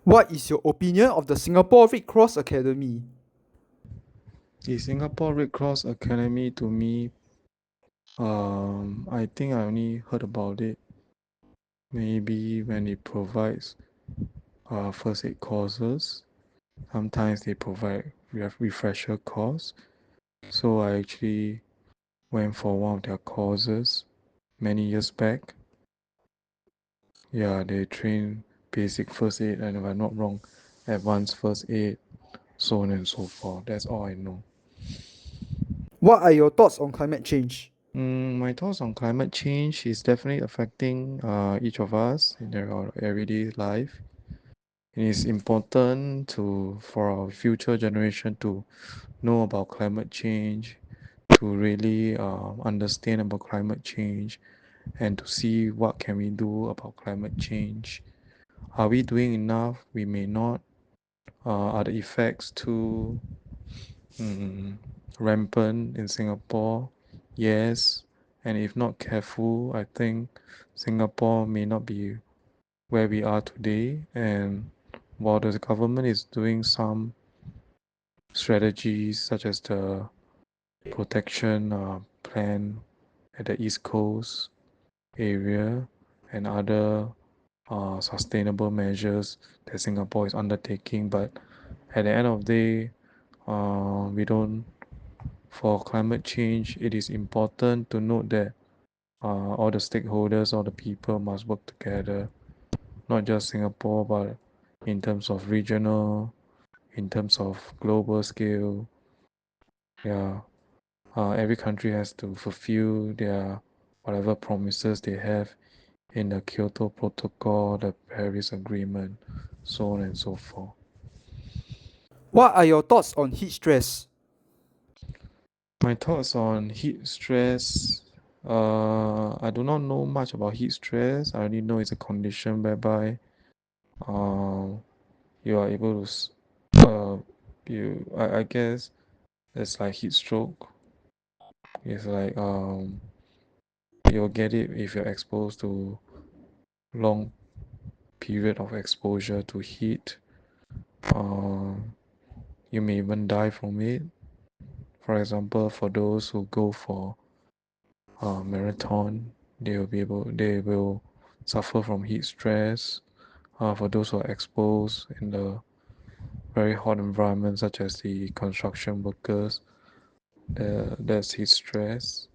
What is your opinion of the Singapore Red Cross Academy? The Singapore Red Cross Academy, to me, I think I only heard about it maybe when it provides first aid courses. Sometimes they provide refresher course. So I actually went for one of their courses many years back. Yeah, they train basic first aid and, if I'm not wrong, advanced first aid, so on and so forth. That's all I know. What are your thoughts on climate change? My thoughts on climate change is definitely affecting each of us in our everyday life. It is important for our future generation to know about climate change, to really understand about climate change, and to see what can we do about climate change. Are we doing enough? We may not. Are the effects too mm, rampant in Singapore? Yes. And if not careful, I think Singapore may not be where we are today. And while the government is doing some strategies such as the protection plan at the East Coast area and other sustainable measures that Singapore is undertaking, but at the end of the day, we don't. For climate change, it is important to note that all the stakeholders, all the people must work together, not just Singapore, but in terms of regional, in terms of global scale. Yeah, every country has to fulfill their whatever promises they have in the Kyoto Protocol, the Paris Agreement, so on and so forth. What are your thoughts on heat stress? My thoughts on heat stress. I do not know much about heat stress. I only know it's a condition whereby um, you are able to, I guess it's like heat stroke. It's like you'll get it if you're exposed to long period of exposure to heat. Um, you may even die from it. For example, for those who go for marathon, they will suffer from heat stress. For those who are exposed in the very hot environment, such as the construction workers, there's heat stress.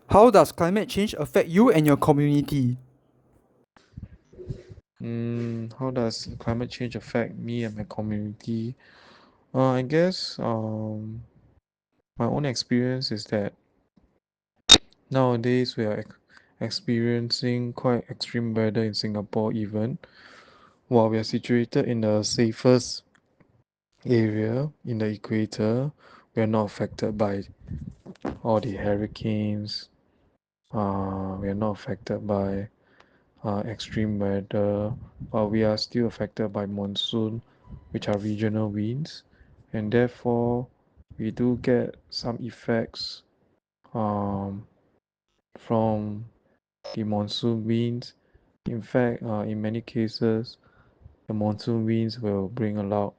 How does climate change affect you and your community? How does climate change affect me and my community? I guess my own experience is that nowadays we are experiencing quite extreme weather in Singapore, even while we are situated in the safest area in the equator. We are not affected by all the hurricanes. We are not affected by extreme weather, but we are still affected by monsoon, which are regional winds, and therefore we do get some effects um, from the monsoon winds. In fact, in many cases, the monsoon winds will bring about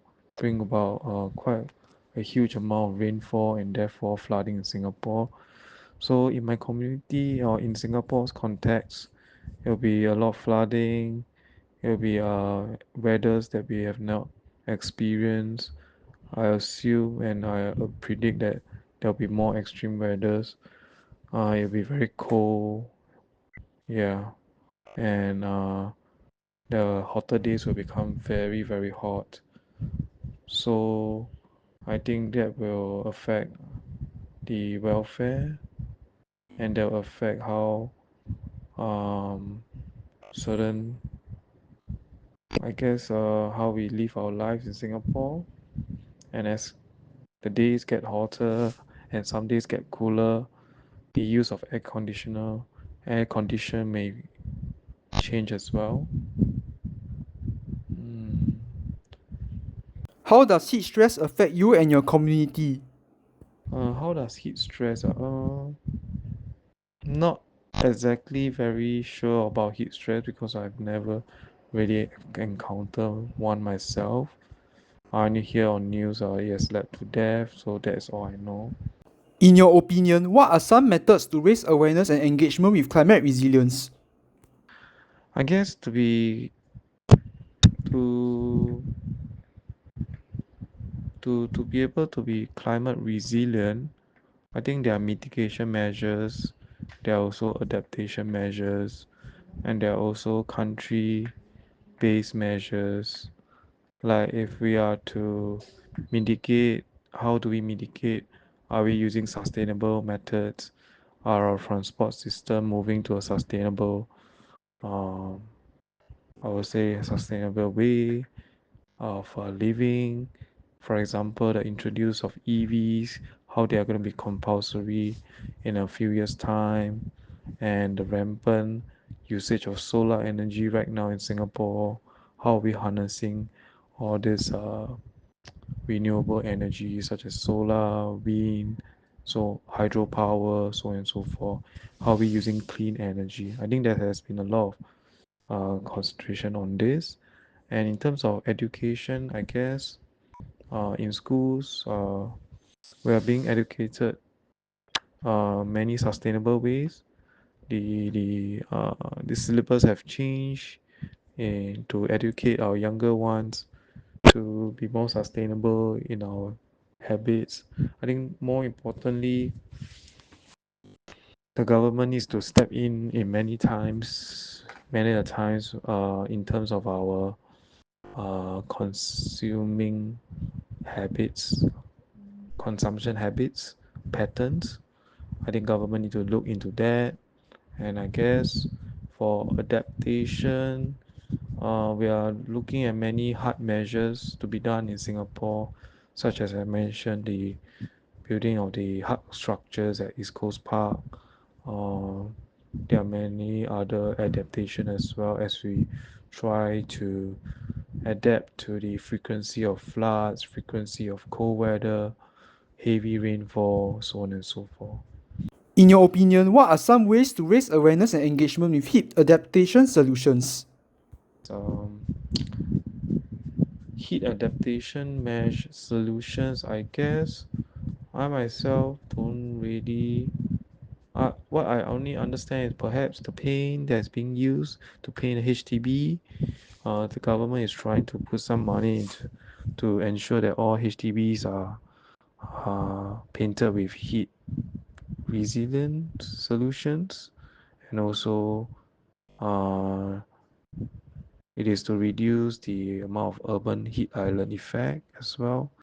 quite a huge amount of rainfall and therefore flooding in Singapore. So in my community or in Singapore's context, it'll be a lot of flooding. It'll be weathers that we have not experienced. I assume and I predict that there'll be more extreme weathers. It'll be very cold, yeah, and the hotter days will become very, very hot. So I think that will affect the welfare and that will affect how um, certain, I guess, how we live our lives in Singapore. And as the days get hotter and some days get cooler, the use of air condition may change as well. Mm, How does heat stress affect you and your community? how does heat stress? Not exactly very sure about heat stress because I've never really encounter one myself. I only hear on news it has led to death, so that's all I know. In your opinion, what are some methods to raise awareness and engagement with climate resilience? I guess to to be able to be climate resilient, I think there are mitigation measures, there are also adaptation measures, and there are also country-based measures. Like if we are to mitigate, how do we mitigate? Are we using sustainable methods? Are our transport system moving to a sustainable, um, I would say, sustainable way of living? For example, the introduce of EVs, how they are going to be compulsory in a few years' time, and the rampant usage of solar energy right now in Singapore. How are we harnessing all this renewable energy such as solar, wind, so hydropower, so on and so forth? How are we using clean energy? I think there has been a lot of concentration on this. And in terms of education, I guess in schools, we are being educated many sustainable ways. The syllabus have changed and to educate our younger ones to be more sustainable in our habits. I think more importantly, the government needs to step in many a times in terms of our consuming habits, consumption habits, patterns. I think government need to look into that. And I guess for adaptation, we are looking at many hard measures to be done in Singapore, such as I mentioned, the building of the hard structures at East Coast Park. Uh, there are many other adaptation as well as we try to adapt to the frequency of floods, frequency of cold weather, heavy rainfall, so on and so forth. In your opinion, what are some ways to raise awareness and engagement with heat adaptation solutions? Um, Heat adaptation mesh solutions, I guess. I myself don't really. What I only understand is perhaps the paint that's being used to paint HDB. The government is trying to put some money into to ensure that all HDBs are painted with heat resilient solutions, and also uh, it is to reduce the amount of urban heat island effect as well.